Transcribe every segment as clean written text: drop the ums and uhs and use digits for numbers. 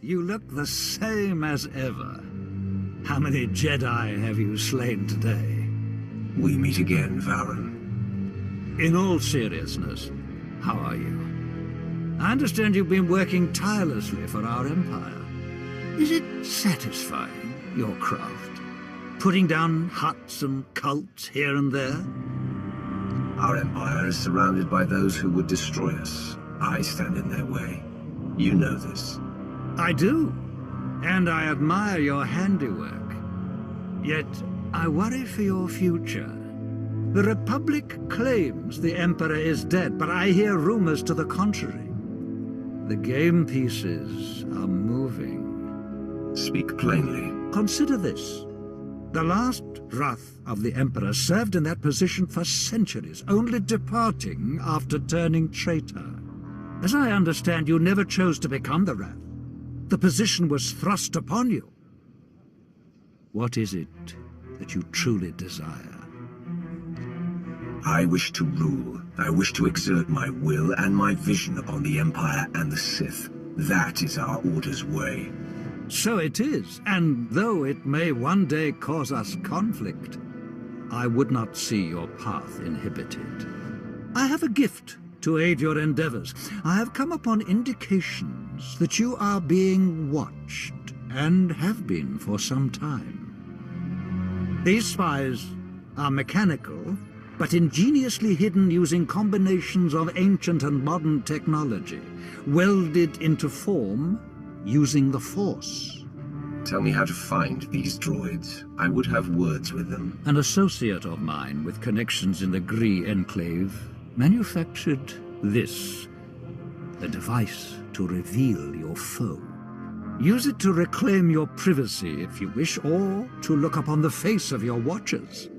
You look the same as ever. How many Jedi have you slain today? We meet again, Varen. In all seriousness, how are you? I understand you've been working tirelessly for our Empire. Is it satisfying, your craft? Putting down huts and cults here and there? Our Empire is surrounded by those who would destroy us. I stand in their way. You know this. I do, and I admire your handiwork. Yet, I worry for your future. The Republic claims the Emperor is dead, but I hear rumors to the contrary. The game pieces are moving. Speak plainly. Consider this. The last Wrath of the Emperor served in that position for centuries, only departing after turning traitor. As I understand, you never chose to become the Wrath. The position was thrust upon you. What is it that you truly desire? I wish to rule. I wish to exert my will and my vision upon the Empire and the Sith. That is our Order's way. So it is, and though it may one day cause us conflict, I would not see your path inhibited. I have a gift to aid your endeavors. I have come upon indications that you are being watched, and have been for some time. These spies are mechanical, but ingeniously hidden using combinations of ancient and modern technology, welded into form using the Force. Tell me how to find these droids. I would have words with them. An associate of mine with connections in the Gree Enclave manufactured this, a device to reveal your foe. Use it to reclaim your privacy if you wish, or to look upon the face of your watchers.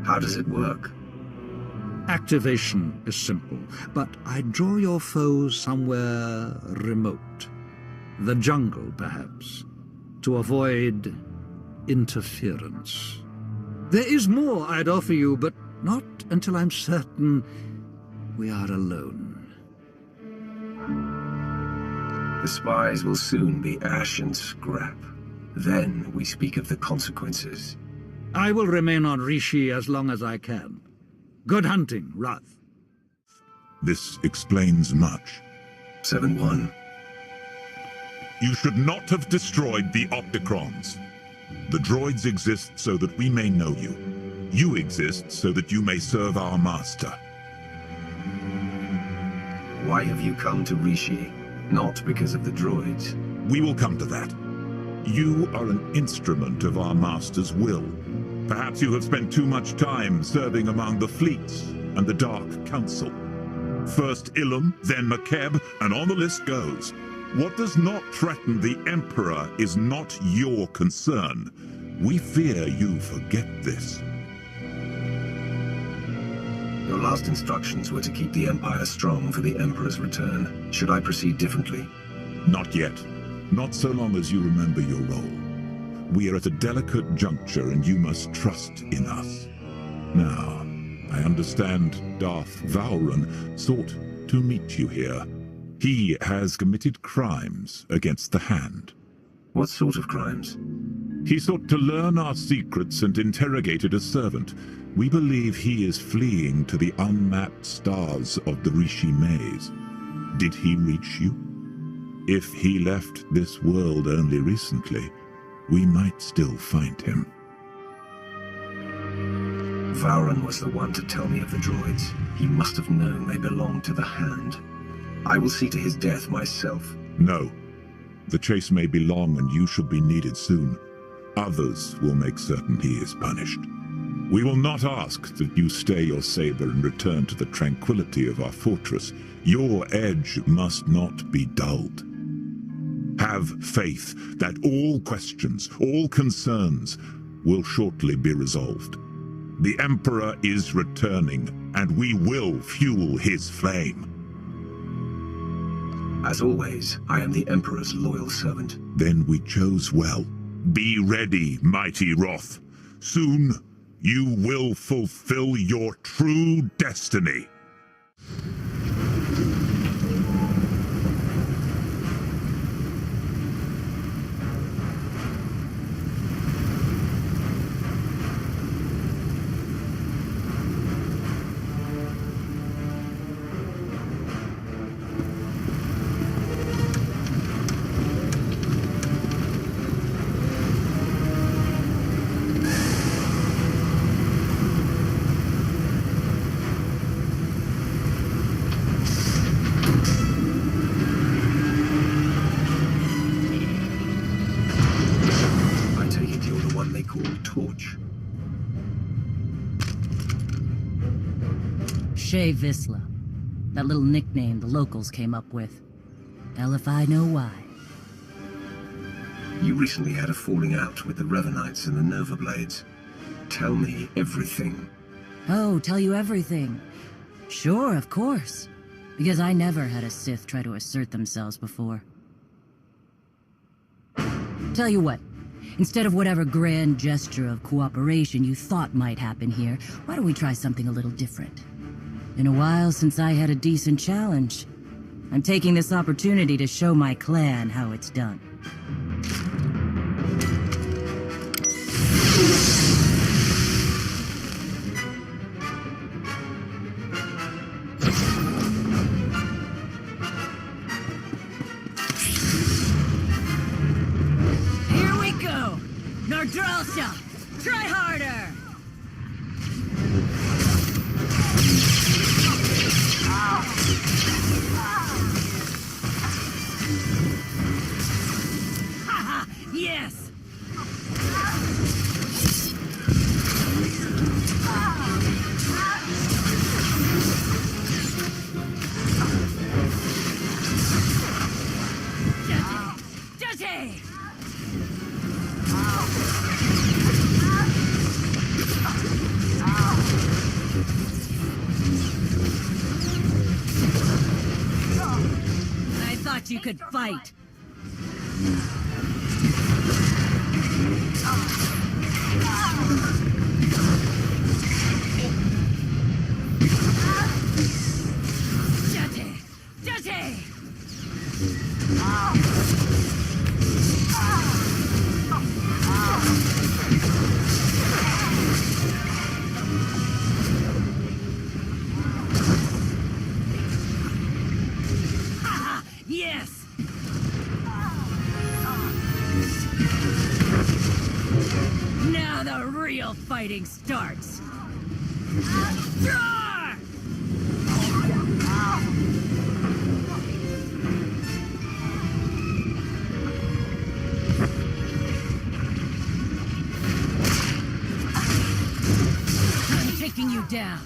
How does it work? Activation is simple, but I draw your foes somewhere remote. The jungle, perhaps, to avoid interference. There is more I'd offer you, but not until I'm certain we are alone. The spies will soon be ash and scrap. Then we speak of the consequences. I will remain on Rishi as long as I can. Good hunting, Wrath. This explains much. 7-1. You should not have destroyed the Opticrons. The droids exist so that we may know you. You exist so that you may serve our master. Why have you come to Rishi? Not because of the droids. We will come to that. You are an instrument of our master's will. Perhaps you have spent too much time serving among the fleets and the Dark Council. First Ilum, then Makeb, and on the list goes. What does not threaten the Emperor is not your concern. We fear you forget this. Your last instructions were to keep the Empire strong for the Emperor's return. Should I proceed differently? Not yet. Not so long as you remember your role. We are at a delicate juncture and you must trust in us. Now, I understand Darth Vowran sought to meet you here. He has committed crimes against the Hand. What sort of crimes? He sought to learn our secrets and interrogated a servant. We believe he is fleeing to the unmapped stars of the Rishi Maze. Did he reach you? If he left this world only recently, we might still find him. Vowran was the one to tell me of the droids. He must have known they belonged to the Hand. I will see to his death myself. No. The chase may be long and you shall be needed soon. Others will make certain he is punished. We will not ask that you stay your saber and return to the tranquility of our fortress. Your edge must not be dulled. Have faith that all questions, all concerns, will shortly be resolved. The Emperor is returning, and we will fuel his flame. As always, I am the Emperor's loyal servant. Then we chose well. Be ready, mighty Roth. Soon, you will fulfill your true destiny. called Torch? Shay Visla. That little nickname the locals came up with. Hell if I know why. You recently had a falling out with the Revanites and the Nova Blades. Tell me everything. Oh, tell you everything. Sure, of course. Because I never had a Sith try to assert themselves before. Tell you what, instead of whatever grand gesture of cooperation you thought might happen here, why don't we try something a little different? Been a while since I had a decent challenge. I'm taking this opportunity to show my clan how it's done. Here we go! Nordrelsha! Try harder! Haha! Yes! Dirty! I thought you could fight. Dirty! Dirty! Haha! Yes! Now the real fighting starts! Roar! I'm taking you down.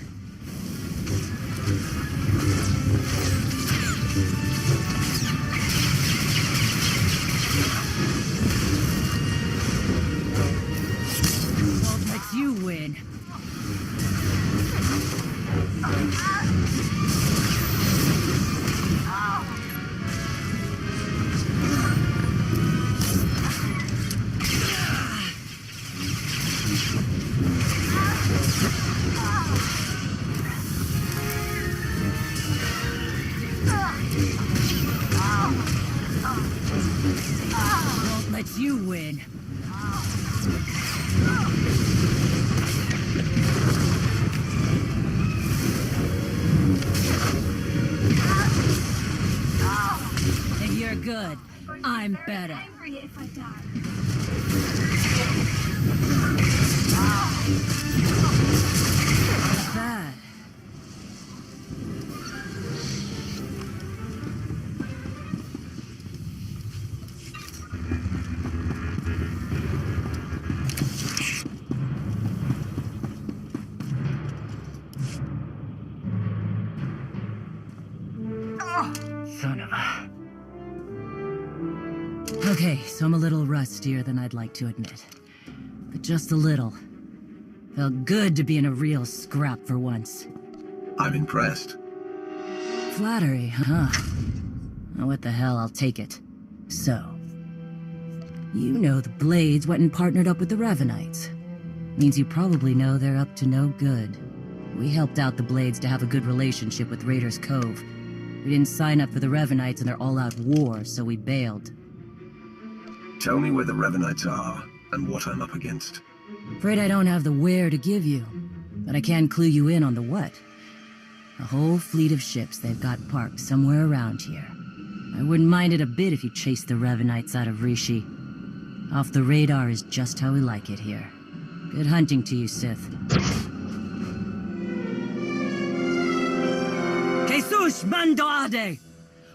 Won't let you win. Won't let you win. And you're good. I'm better. Not bad. Son of a... Okay, so I'm a little rustier than I'd like to admit. But just a little. Felt good to be in a real scrap for once. I'm impressed. Flattery, huh? Oh, what the hell, I'll take it. So, you know the Blades went and partnered up with the Revanites. Means you probably know they're up to no good. We helped out the Blades to have a good relationship with Raiders Cove. We didn't sign up for the Revanites and their all-out war, so we bailed. Tell me where the Revanites are, and what I'm up against. Afraid I don't have the where to give you, but I can clue you in on the what. A whole fleet of ships they've got parked somewhere around here. I wouldn't mind it a bit if you chased the Revanites out of Rishi. Off the radar is just how we like it here. Good hunting to you, Sith. Jesus Mandoade!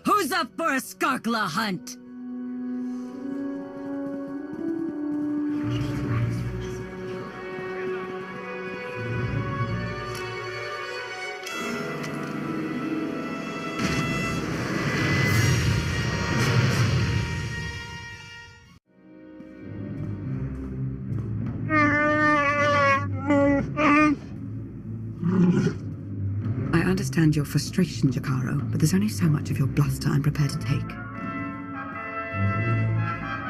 Who's up for a Skarkla hunt? understand your frustration, Jakaro, but there's only so much of your bluster I'm prepared to take.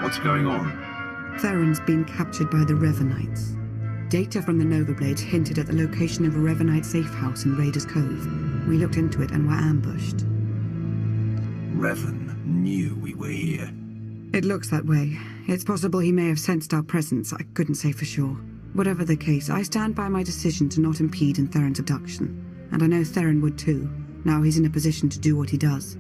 What's going on? Theron's been captured by the Revanites. Data from the Nova Blades hinted at the location of a Revanite safe house in Raiders Cove. We looked into it and were ambushed. Revan knew we were here. It looks that way. It's possible he may have sensed our presence. I couldn't say for sure. Whatever the case, I stand by my decision to not impede in Theron's abduction. And I know Theron would too. Now he's in a position to do what he does.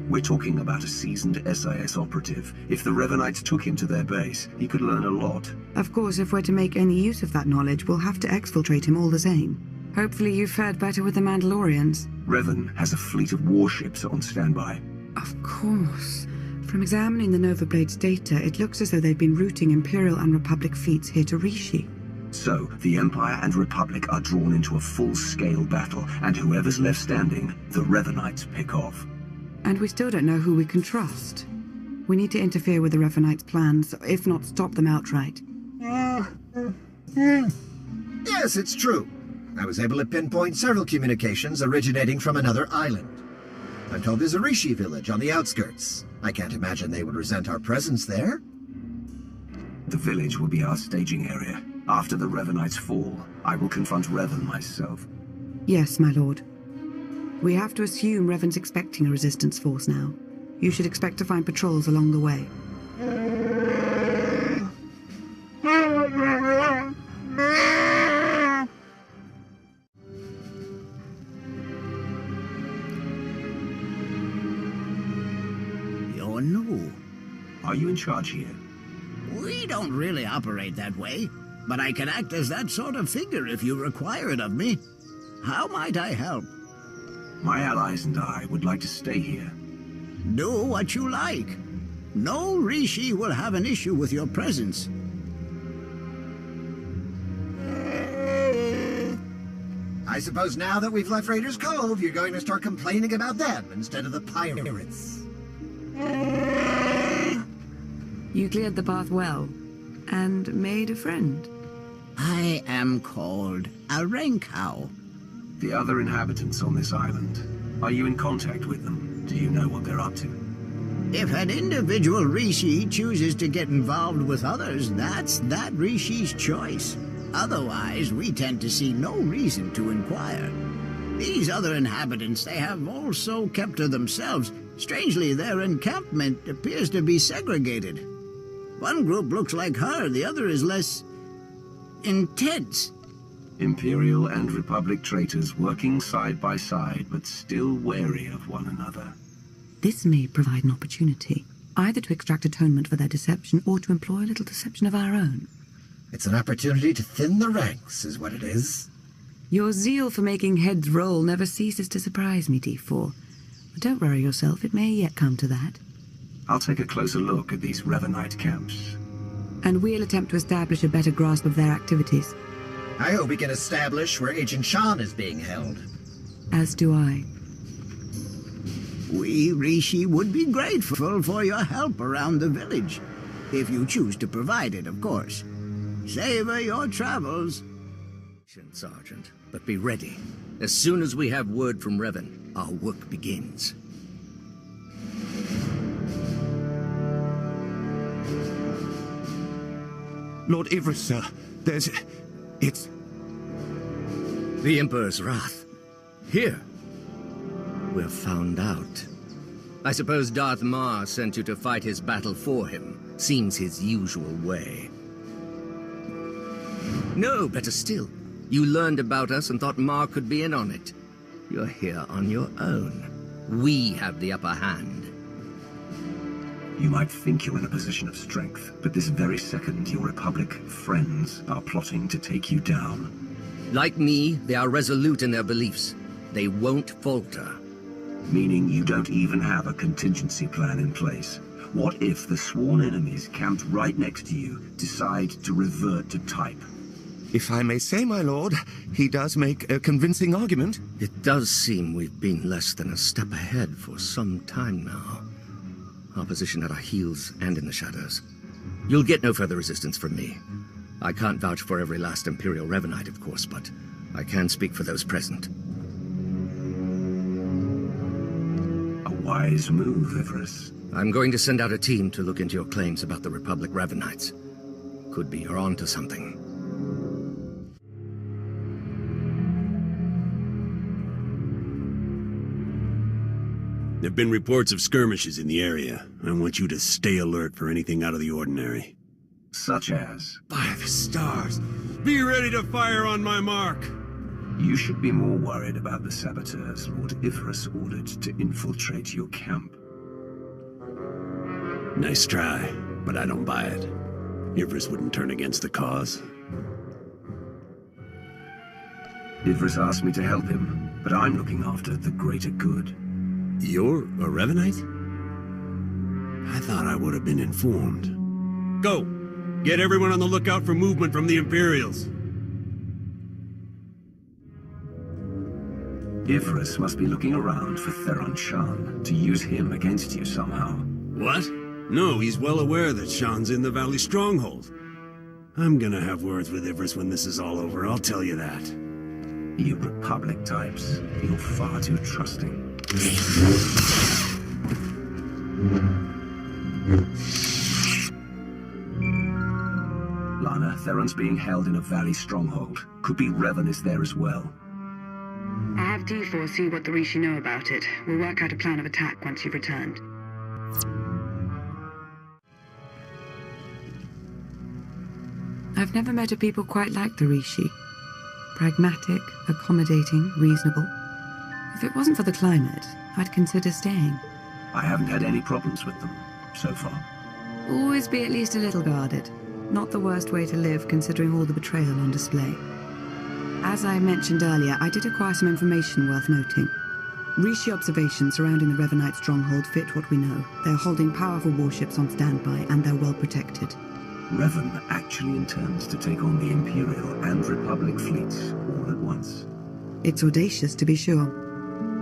We're talking about a seasoned SIS operative. If the Revanites took him to their base, he could learn a lot. Of course, if we're to make any use of that knowledge, we'll have to exfiltrate him all the same. Hopefully you've fared better with the Mandalorians. Revan has a fleet of warships on standby. Of course. From examining the Nova Blades data, it looks as though they've been routing Imperial and Republic fleets here to Rishi. So, the Empire and Republic are drawn into a full-scale battle, and whoever's left standing, the Revanites pick off. And we still don't know who we can trust. We need to interfere with the Revanites' plans, if not stop them outright. Yes, it's true. I was able to pinpoint several communications originating from another island. I'm told there's a Rishi village on the outskirts. I can't imagine they would resent our presence there. The village will be our staging area. After the Revanites fall, I will confront Revan myself. Yes, my lord. We have to assume Revan's expecting a resistance force now. You should expect to find patrols along the way. You're new. Are you in charge here? We don't really operate that way, but I can act as that sort of figure if you require it of me. How might I help? My allies and I would like to stay here. Do what you like. No Rishi will have an issue with your presence. I suppose now that we've left Raiders Cove, you're going to start complaining about them instead of the pirates. You cleared the path well, and made a friend. I am called a Renkau. The other inhabitants on this island, are you in contact with them? Do you know what they're up to? If an individual Rishi chooses to get involved with others, that's that Rishi's choice. Otherwise, we tend to see no reason to inquire. These other inhabitants, they have also kept to themselves. Strangely, their encampment appears to be segregated. One group looks like her, the other is less intense. Imperial and Republic traitors working side by side, but still wary of one another. This may provide an opportunity, either to extract atonement for their deception or to employ a little deception of our own. It's an opportunity to thin the ranks, is what it is. Your zeal for making heads roll never ceases to surprise me, D4. But don't worry yourself, it may yet come to that. I'll take a closer look at these Revanite camps. And we'll attempt to establish a better grasp of their activities. I hope we can establish where Agent Shan is being held. As do I. We Rishi would be grateful for your help around the village. If you choose to provide it, of course. Savor your travels. Sergeant, but be ready. As soon as we have word from Revan, our work begins. Lord Ivris, sir, it's... The Emperor's wrath. Here. We're found out. I suppose Darth Mar sent you to fight his battle for him. Seems his usual way. No, better still. You learned about us and thought Mar could be in on it. You're here on your own. We have the upper hand. You might think you're in a position of strength, but this very second your Republic friends are plotting to take you down. Like me, they are resolute in their beliefs. They won't falter. Meaning you don't even have a contingency plan in place. What if the sworn enemies camped right next to you decide to revert to type? If I may say, my lord, he does make a convincing argument. It does seem we've been less than a step ahead for some time now. Opposition at our heels and in the shadows. You'll get no further resistance from me. I can't vouch for every last Imperial Revanite, of course, but I can speak for those present. A wise move, Ivris. I'm going to send out a team to look into your claims about the Republic Revanites. Could be you're onto something. There have been reports of skirmishes in the area. I want you to stay alert for anything out of the ordinary. Such as? By the stars! Be ready to fire on my mark! You should be more worried about the saboteurs Lord Ivris ordered to infiltrate your camp. Nice try, but I don't buy it. Ivris wouldn't turn against the cause. Ivris asked me to help him, but I'm looking after the greater good. You're a Revanite? I thought I would have been informed. Go! Get everyone on the lookout for movement from the Imperials. Ivris must be looking around for Theron Shan to use him against you somehow. What? No, he's well aware that Shan's in the Valley Stronghold. I'm gonna have words with Ivris when this is all over, I'll tell you that. You Republic types, you're far too trusting. Lana, Theron's being held in a Valley Stronghold. Could be Revan is there as well. I'll have D4 see what the Rishi know about it. We'll work out a plan of attack once you've returned. I've never met a people quite like the Rishi. Pragmatic, accommodating, reasonable. If it wasn't for the climate, I'd consider staying. I haven't had any problems with them, so far. Always be at least a little guarded. Not the worst way to live, considering all the betrayal on display. As I mentioned earlier, I did acquire some information worth noting. Rishi observations surrounding the Revanite stronghold fit what we know. They're holding powerful warships on standby, and they're well protected. Revan actually intends to take on the Imperial and Republic fleets all at once. It's audacious, to be sure.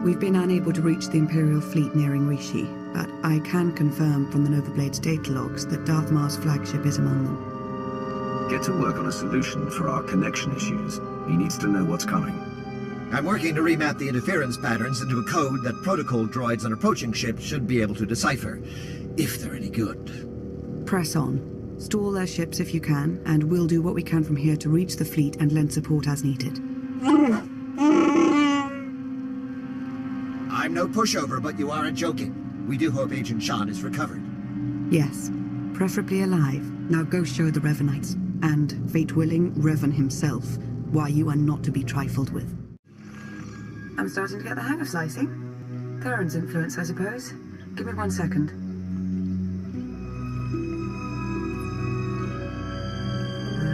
We've been unable to reach the Imperial fleet nearing Rishi, but I can confirm from the Novablade's data logs that Darth Mar's flagship is among them. Get to work on a solution for our connection issues. He needs to know what's coming. I'm working to remap the interference patterns into a code that protocol droids on approaching ships should be able to decipher, if they're any good. Press on. Stall their ships if you can, and we'll do what we can from here to reach the fleet and lend support as needed. I'm no pushover, but you aren't joking. We do hope Agent Shan is recovered. Yes, preferably alive. Now go show the Revanites, and, fate willing, Revan himself, why you are not to be trifled with. I'm starting to get the hang of slicing. Theron's influence, I suppose. Give me 1 second.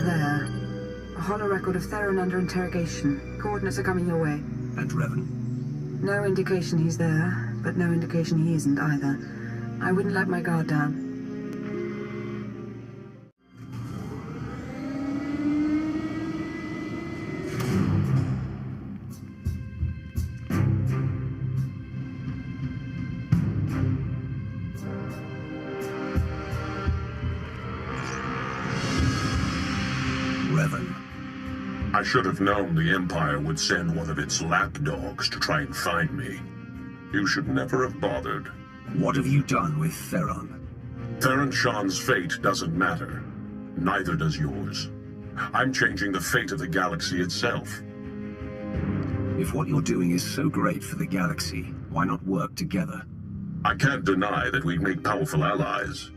There. A hollow record of Theron under interrogation. Coordinates are coming your way. And Revan? No indication he's there, but no indication he isn't either. I wouldn't let my guard down. Revan. I should have known the Empire would send one of its lapdogs to try and find me. You should never have bothered. What have you done with Theron? Theron Shan's fate doesn't matter. Neither does yours. I'm changing the fate of the galaxy itself. If what you're doing is so great for the galaxy, why not work together? I can't deny that we'd make powerful allies.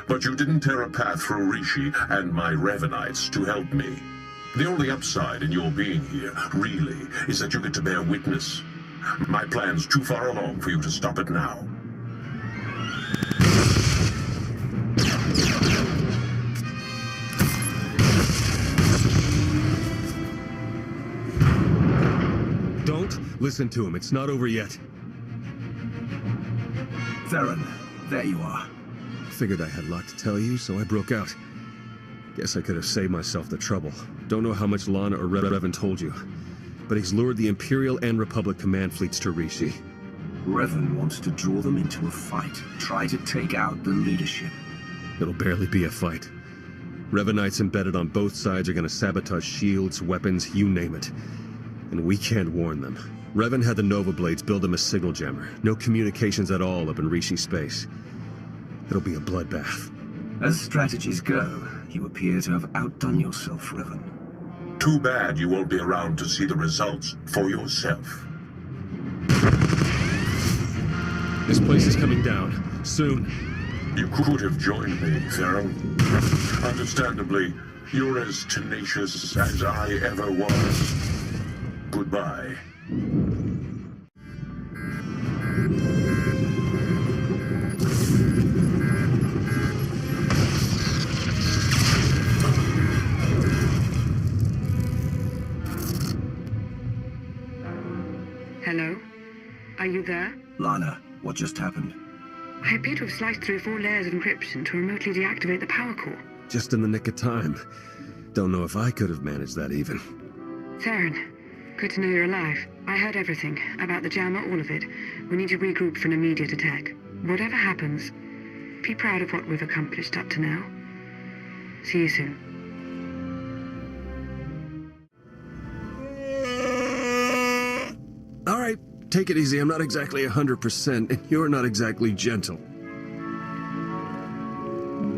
But you didn't tear a path through Rishi and my Revanites to help me. The only upside in your being here, really, is that you get to bear witness. My plan's too far along for you to stop it now. Don't listen to him. It's not over yet. Theron, there you are. Figured I had a lot to tell you, so I broke out. Guess I could have saved myself the trouble. Don't know how much Lana or Revan told you, but he's lured the Imperial and Republic command fleets to Rishi. Revan wants to draw them into a fight, try to take out the leadership. It'll barely be a fight. Revanites embedded on both sides are gonna sabotage shields, weapons, you name it. And we can't warn them. Revan had the Nova Blades build him a signal jammer. No communications at all up in Rishi space. It'll be a bloodbath. As strategies go, you appear to have outdone yourself, Revan. Too bad you won't be around to see the results for yourself. This place is coming down. Soon. You could have joined me, Theron. Understandably, you're as tenacious as I ever was. Goodbye. Hello? Are you there? Lana, what just happened? I appear to have sliced through 4 layers of encryption to remotely deactivate the power core. Just in the nick of time. Don't know if I could have managed that even. Theron, good to know you're alive. I heard everything, about the jammer, all of it. We need to regroup for an immediate attack. Whatever happens, be proud of what we've accomplished up to now. See you soon. All right, take it easy. I'm not exactly 100%, and you're not exactly gentle.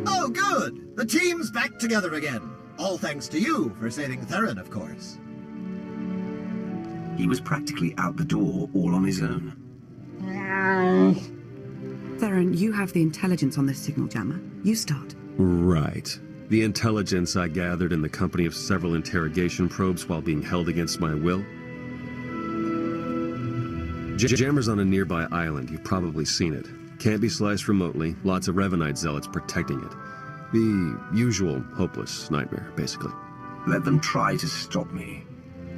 Oh, good! The team's back together again. All thanks to you for saving Theron, of course. He was practically out the door, all on his own. Theron, you have the intelligence on this signal jammer. You start. Right. The intelligence I gathered in the company of several interrogation probes while being held against my will. Jammer's on a nearby island. You've probably seen it. Can't be sliced remotely. Lots of Revanite zealots protecting it. The usual hopeless nightmare, basically. Let them try to stop me.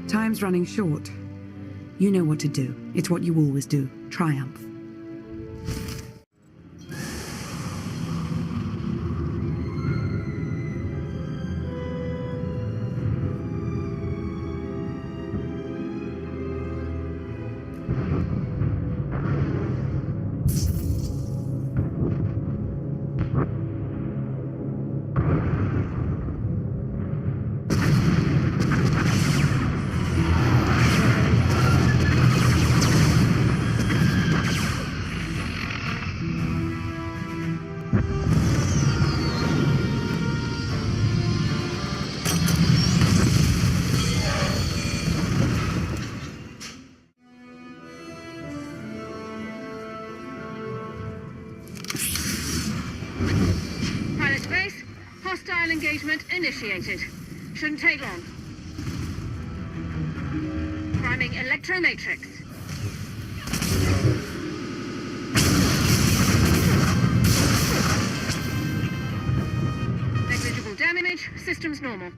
Time's running short. You know what to do. It's what you always do. Triumph. Engagement initiated. Shouldn't take long. Priming electromatrix. Negligible damage. Systems normal.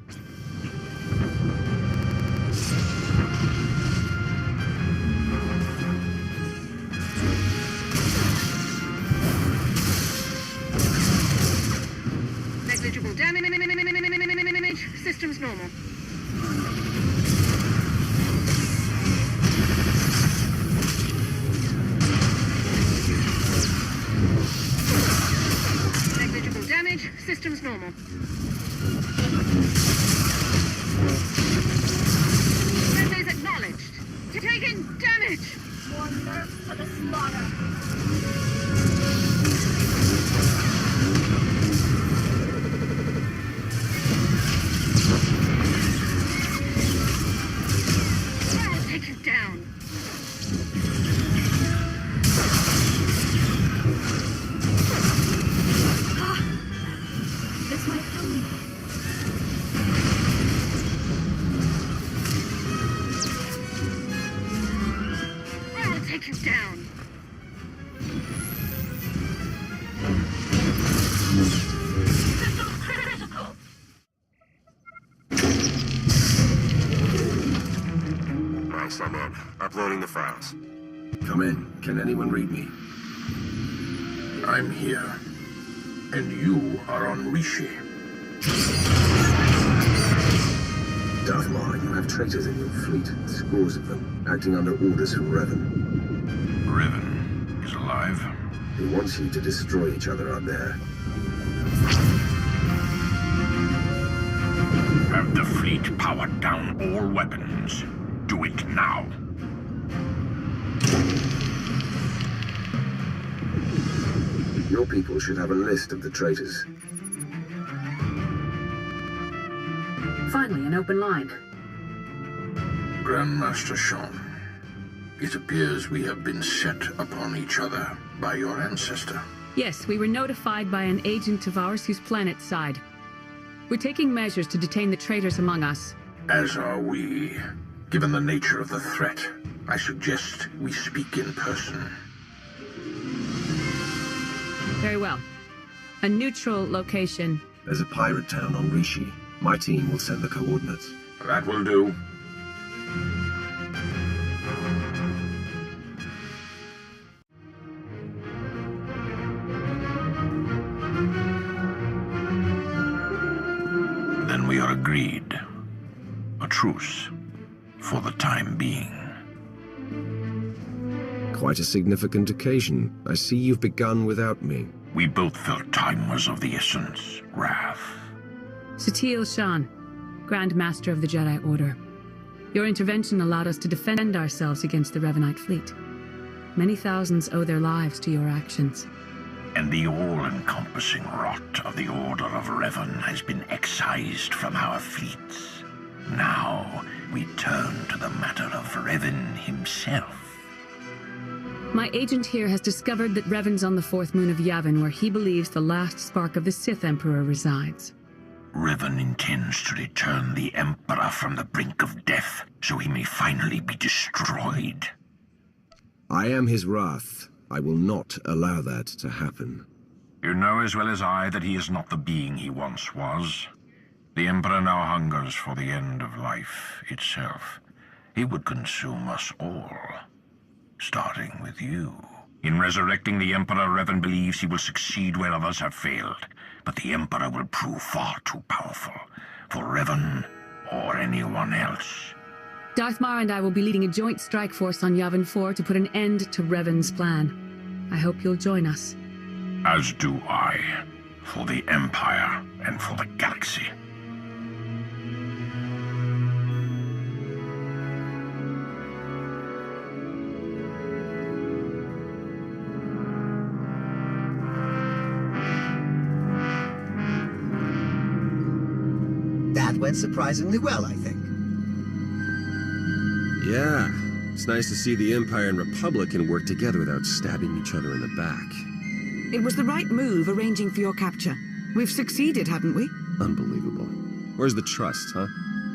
Negligible damage. Systems normal. Negligible damage. Systems normal. Friendlies acknowledged. Taking damage. More nerfs for the slaughter. Down. This might kill me. I'll take you down. I'm in. Uploading the files. Come in. Can anyone read me? I'm here. And you are on Rishi. Darth Maul, you have traitors in your fleet. Scores of them, acting under orders from Revan. Revan? survive. He wants you to destroy each other out there. Have the fleet powered down all weapons. Do it now. Your people should have a list of the traitors. Finally, an open line. Grandmaster Sean, it appears we have been set upon each other by your ancestor. Yes, we were notified by an agent of ours whose planet's side. We're taking measures to detain the traitors among us. As are we. Given the nature of the threat, I suggest we speak in person. Very well. A neutral location. There's a pirate town on Rishi. My team will send the coordinates. That will do. Then we are agreed. A truce. For the time being. Quite a significant occasion. I see you've begun without me. We both felt time was of the essence, Wrath. Satil Shan, Grand Master of the Jedi Order. Your intervention allowed us to defend ourselves against the Revanite fleet. Many thousands owe their lives to your actions. And the all-encompassing rot of the Order of Revan has been excised from our fleets. Now, we turn to the matter of Revan himself. My agent here has discovered that Revan's on the fourth moon of Yavin, where he believes the last spark of the Sith Emperor resides. Revan intends to return the Emperor from the brink of death, so he may finally be destroyed. I am his wrath. I will not allow that to happen. You know as well as I that he is not the being he once was. The Emperor now hungers for the end of life itself. He would consume us all, starting with you. In resurrecting the Emperor, Revan believes he will succeed where others have failed. But the Emperor will prove far too powerful for Revan or anyone else. Darth Mar and I will be leading a joint strike force on Yavin 4 to put an end to Revan's plan. I hope you'll join us. As do I, for the Empire and for the galaxy. That went surprisingly well, I think. Yeah, it's nice to see the Empire and Republic can work together without stabbing each other in the back. It was the right move arranging for your capture. We've succeeded, haven't we? Unbelievable. Where's the trust, huh?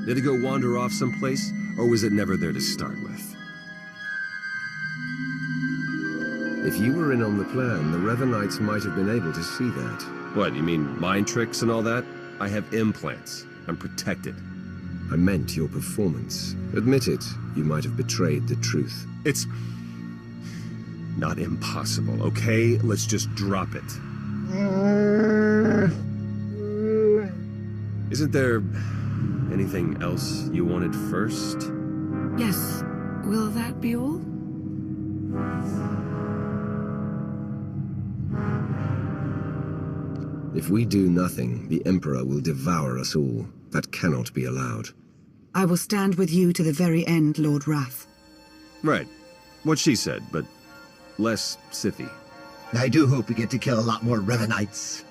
Did it go wander off someplace, or was it never there to start with? If you were in on the plan, the Revanites might have been able to see that. What, you mean mind tricks and all that? I have implants. I'm protected. I meant your performance. Admit it, you might have betrayed the truth. It's not impossible, okay? Let's just drop it. Isn't there anything else you wanted first? Yes. Will that be all? If we do nothing, the Emperor will devour us all. That cannot be allowed. I will stand with you to the very end, Lord Wrath. Right. What she said, but less Sithy. I do hope we get to kill a lot more Revanites.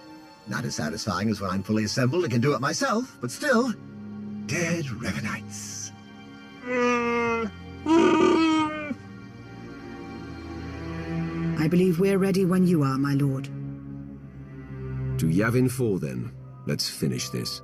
Not as satisfying as when I'm fully assembled and can do it myself, but still, dead Revanites. I believe we're ready when you are, my lord. To Yavin 4, then. Let's finish this.